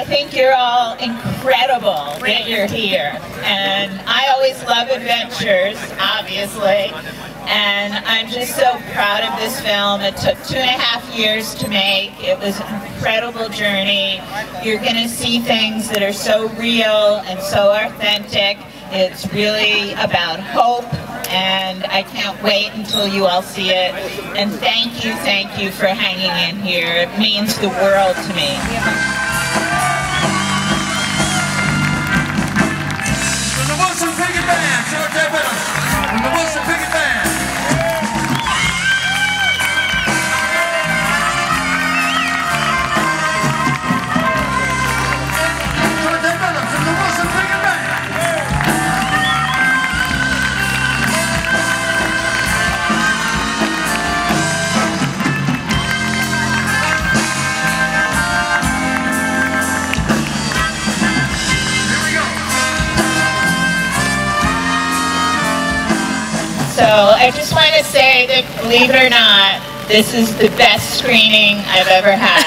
I think you're all incredible that you're here. And I always love adventures, obviously. And I'm just so proud of this film. It took 2.5 years to make. It was an incredible journey. You're going to see things that are so real and so authentic. It's really about hope, and I can't wait until you all see it. And thank you for hanging in here. It means the world to me. From the Wilson Pickett Band, George Evans. From the Wilson Pickett Band. So I just want to say that, believe it or not, this is the best screening I've ever had.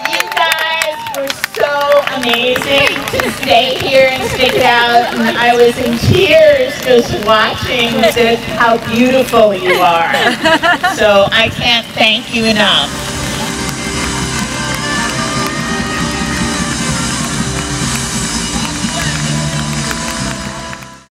You guys were so amazing to stay here and stick it out, and I was in tears just watching how beautiful you are. So I can't thank you enough.